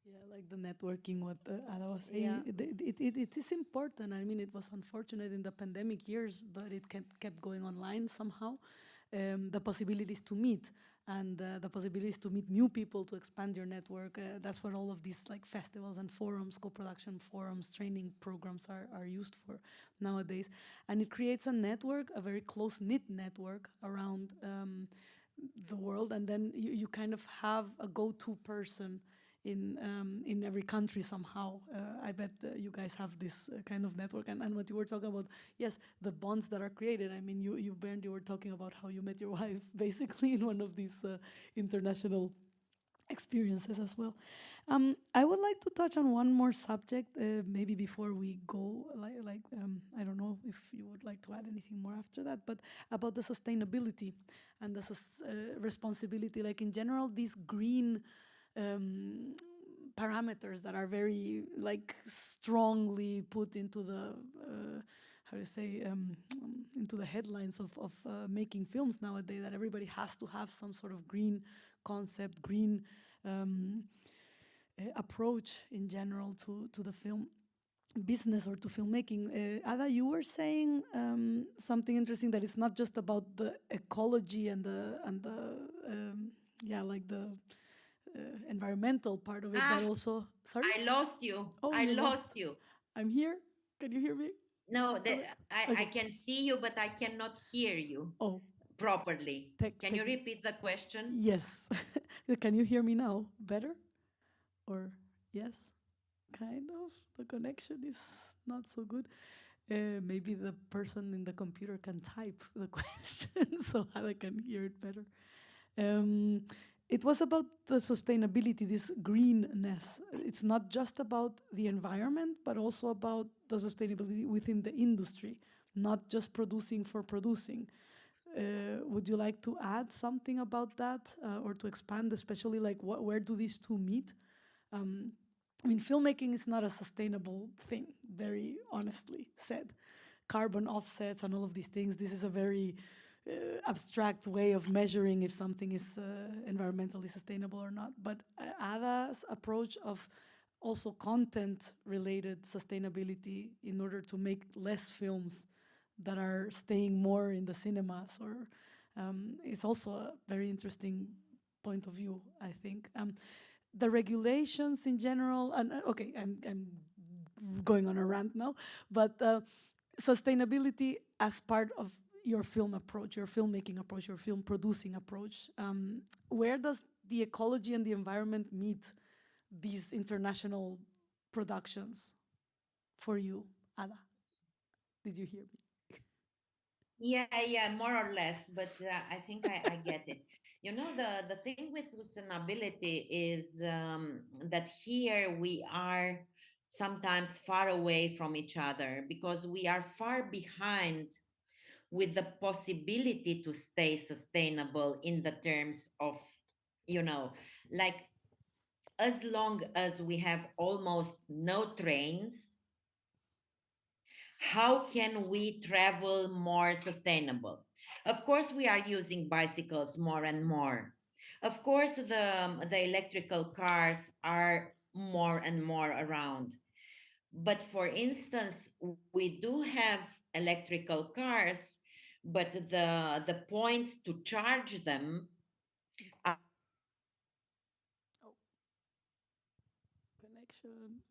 Yeah, like the networking, what Ada was saying, yeah. It is important. I mean, it was unfortunate in the pandemic years, but it kept going online somehow. The possibilities to meet. and the possibilities to meet new people, to expand your network. That's what all of these like festivals and forums, co-production forums, training programs are used for nowadays. And it creates a network, a very close-knit network around the world, and then you kind of have a go-to person in every country somehow. I bet you guys have this kind of network, and what you were talking about, yes, the bonds that are created. I mean, you Bernd, you were talking about how you met your wife basically in one of these international experiences as well. I would like to touch on one more subject, maybe before we go, I don't know if you would like to add anything more after that, but about the sustainability and the responsibility, like in general, these green parameters that are very like strongly put into the how do you say into the headlines of making films nowadays, that everybody has to have some sort of green concept, green approach in general to the film business or to filmmaking. Ada, you were saying something interesting, that it's not just about the ecology and the environmental part of it, but also, sorry? I lost you. Oh, I you lost you. I'm here. Can you hear me? No, Okay. I can see you, but I cannot hear you properly. Can you repeat the question? Yes. Can you hear me now better? Or yes? Kind of. The connection is not so good. Maybe the person in the computer can type the question so I can hear it better. It was about the sustainability, this greenness. It's not just about the environment, but also about the sustainability within the industry, not just producing for producing. Would you like to add something about that, or to expand, especially like where do these two meet? I mean, filmmaking is not a sustainable thing, very honestly said. Carbon offsets and all of these things, this is a very abstract way of measuring if something is environmentally sustainable or not. But Ada's approach of also content-related sustainability in order to make less films that are staying more in the cinemas, or is also a very interesting point of view, I think. The regulations in general, and okay, I'm going on a rant now, but sustainability as part of your film approach, your filmmaking approach, your film producing approach, where does the ecology and the environment meet these international productions for you, Ada? Did you hear me? Yeah, more or less, but I think I get it. You know, the thing with sustainability is that here we are sometimes far away from each other, because we are far behind with the possibility to stay sustainable in the terms of, you know, like, as long as we have almost no trains, how can we travel more sustainable? Of course, we are using bicycles more and more. Of course, the electrical cars are more and more around. But for instance, we do have electrical cars, but the points to charge them are Connection.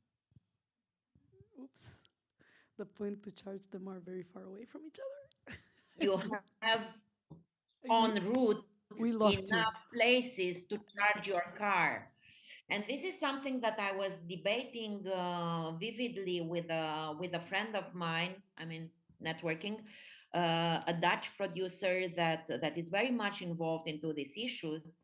Oops. The point to charge them are very far away from each other. you have en route we lost enough places to charge your car. And this is something that I was debating vividly with a friend of mine. I mean, networking, a Dutch producer that is very much involved into these issues,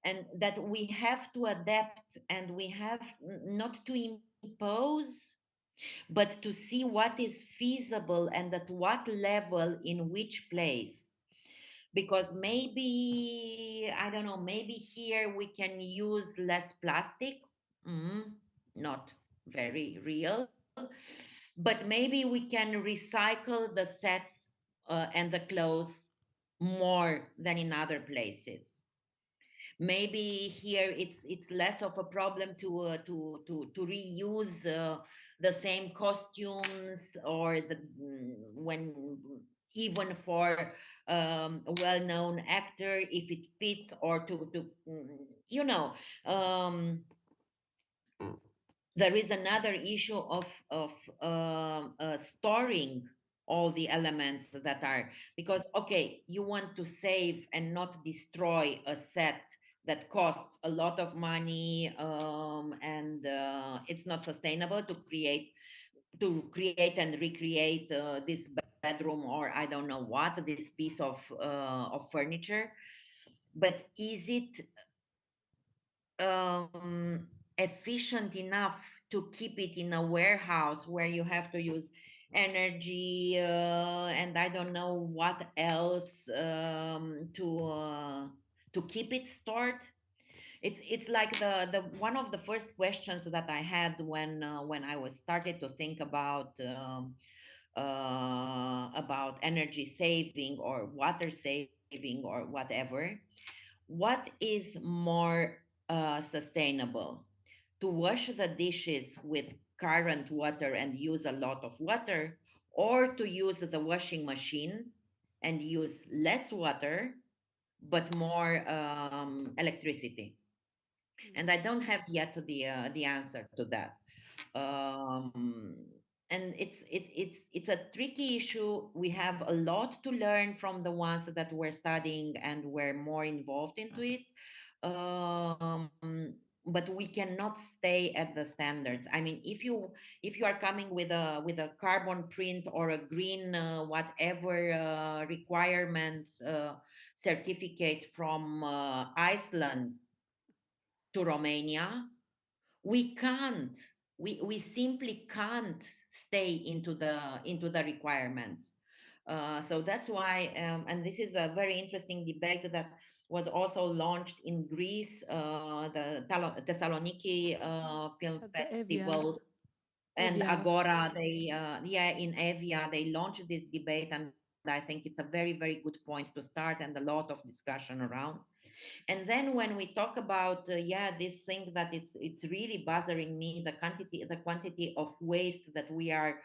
and that we have to adapt, and we have not to impose, but to see what is feasible and at what level, in which place. Because maybe, I don't know, maybe here we can use less plastic. Not very real. But maybe we can recycle the sets and the clothes more than in other places. Maybe here it's less of a problem to reuse the same costumes, or when even for a well-known actor, if it fits, or you know, um, there is another issue of storing all the elements that are, because okay, you want to save and not destroy a set that costs a lot of money, and it's not sustainable to create and recreate this bedroom, or I don't know what, this piece of furniture. But is it efficient enough to keep it in a warehouse where you have to use energy, and I don't know what else, to keep it stored? It's like the one of the first questions that I had when I was started to think about energy saving or water saving or whatever. What is more sustainable? To wash the dishes with current water and use a lot of water, or to use the washing machine and use less water but more electricity? And I don't have yet the answer to that. Um, and it's a tricky issue. We have a lot to learn from the ones that were studying and were more involved into it. Um, but we cannot stay at the standards. I mean, if you are coming with a carbon print or a green whatever requirements certificate from Iceland to Romania, we can't. We simply can't stay into the requirements. So that's why, and this is a very interesting debate that was also launched in Greece, the Thessaloniki Film At the Evia, Festival, and Evia. Agora. They in Evia they launched this debate, and I think it's a very, very good point to start, and a lot of discussion around. And then when we talk about this thing that it's really bothering me, the quantity of waste that we are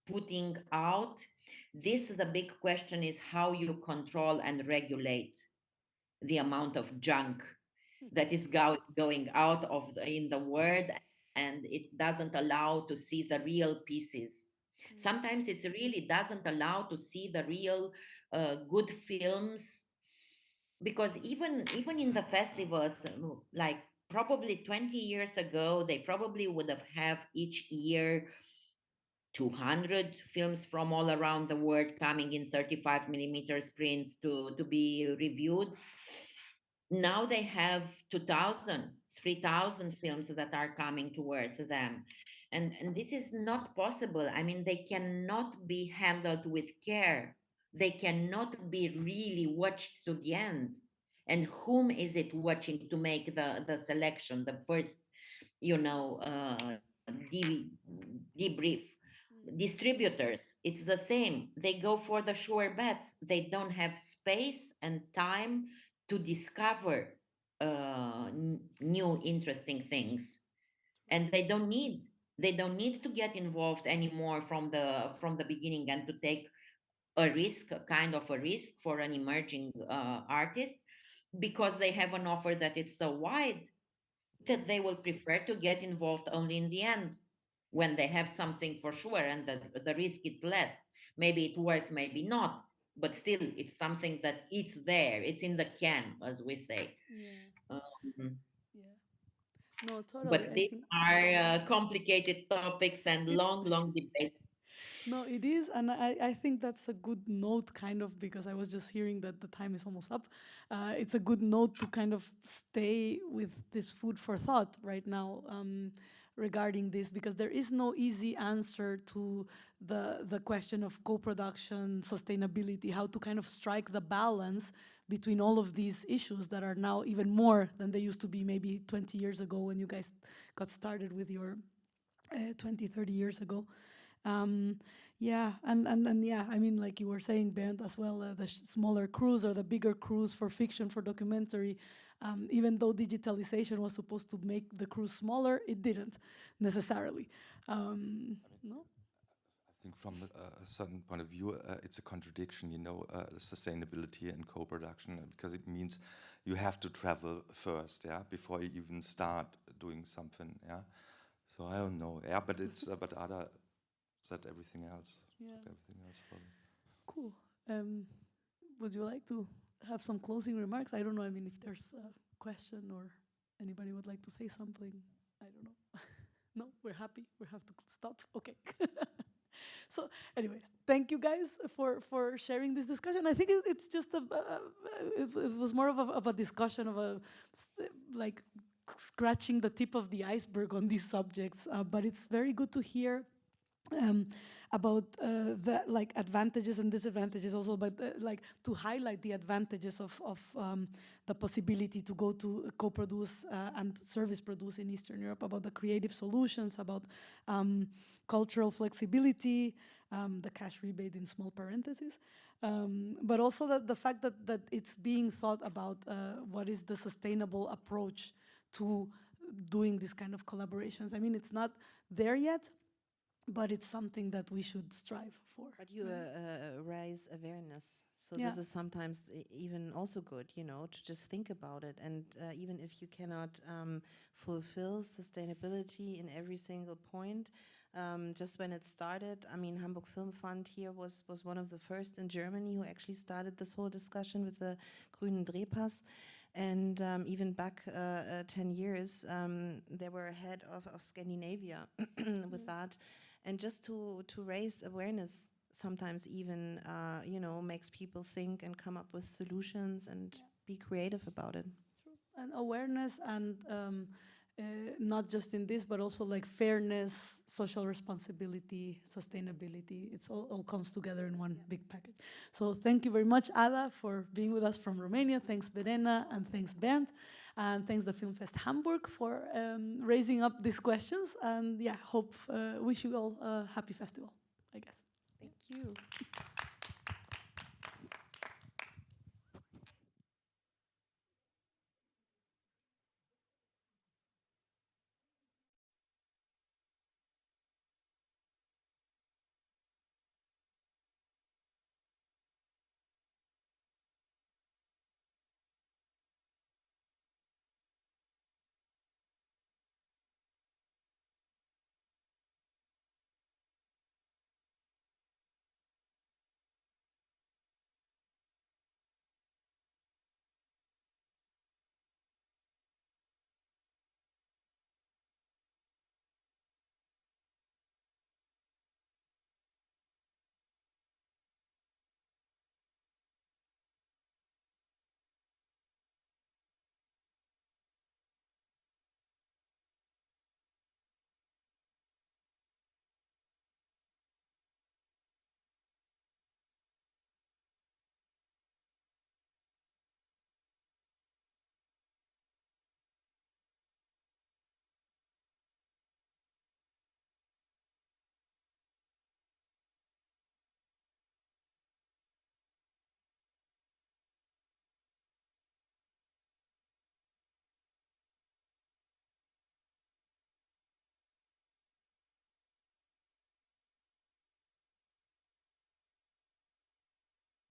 putting out. This the big question is how you control and regulate the amount of junk that is going out of in the world, and it doesn't allow to see the real pieces. Sometimes it really doesn't allow to see the real good films, because even in the festivals, like probably 20 years ago, they probably would have each year 200 films from all around the world coming in 35 millimeter prints to be reviewed. Now they have 2,000, 3,000 films that are coming towards them. And this is not possible. I mean, they cannot be handled with care. They cannot be really watched to the end. And whom is it watching to make the selection, the first, debrief? Distributors, it's the same. They go for the sure bets. They don't have space and time to discover new interesting things, and they don't need to get involved anymore from the beginning, and to take a kind of a risk for an emerging artist, because they have an offer that it's so wide that they will prefer to get involved only in the end, when they have something for sure, and the risk is less. Maybe it works, maybe not, but still it's something that it's there, it's in the can, as we say. Yeah, Um, yeah. No, totally. but I these think are complicated topics and it's long debates. no, it is, and I think that's a good note, kind of, because I was just hearing that the time is almost up. It's a good note to kind of stay with this food for thought right now, regarding this, because there is no easy answer to the question of co-production, sustainability, how to kind of strike the balance between all of these issues that are now even more than they used to be maybe 20 years ago when you guys got started with your 20, 30 years ago. Um, yeah, and yeah, I mean, like you were saying, Bernd, as well, the smaller crews or the bigger crews for fiction, for documentary, even though digitalization was supposed to make the crews smaller, it didn't necessarily. No? think from a certain point of view, it's a contradiction, you know, sustainability and co-production, because it means you have to travel first, yeah, before you even start doing something, yeah. So I don't know, yeah, but it's but Ada said everything else. Yeah. Everything else for me. Cool. Would you like to have some closing remarks? I don't know. I mean, if there's a question or anybody would like to say something, I don't know. No, we're happy. We have to stop. Okay. So, anyways, thank you guys for sharing this discussion. I think it's just it was more of a discussion of like scratching the tip of the iceberg on these subjects. But it's very good to hear about the like advantages and disadvantages also, but like to highlight the advantages of the possibility to go to co-produce and service produce in Eastern Europe, about the creative solutions, about cultural flexibility, the cash rebate in small parentheses, but also the fact that it's being thought about what is the sustainable approach to doing this kind of collaborations. I mean, it's not there yet, but it's something that we should strive for. But you raise awareness. So Yeah. this is sometimes even also good, you know, to just think about it. And even if you cannot fulfill sustainability in every single point, just when it started, I mean, Hamburg Film Fund here was one of the first in Germany who actually started this whole discussion with the grünen Drehpass. And even back 10 years, they were ahead of Scandinavia with that. And just to raise awareness sometimes even, you know, makes people think and come up with solutions and be creative about it. True. And awareness and not just in this, but also like fairness, social responsibility, sustainability. It's all comes together in one big package. So thank you very much, Ada, for being with us from Romania. Thanks, Verena, and thanks, Bernd. And thanks the FILMFEST Hamburg for raising up these questions. And yeah, wish you all a happy festival, I guess. Thank you.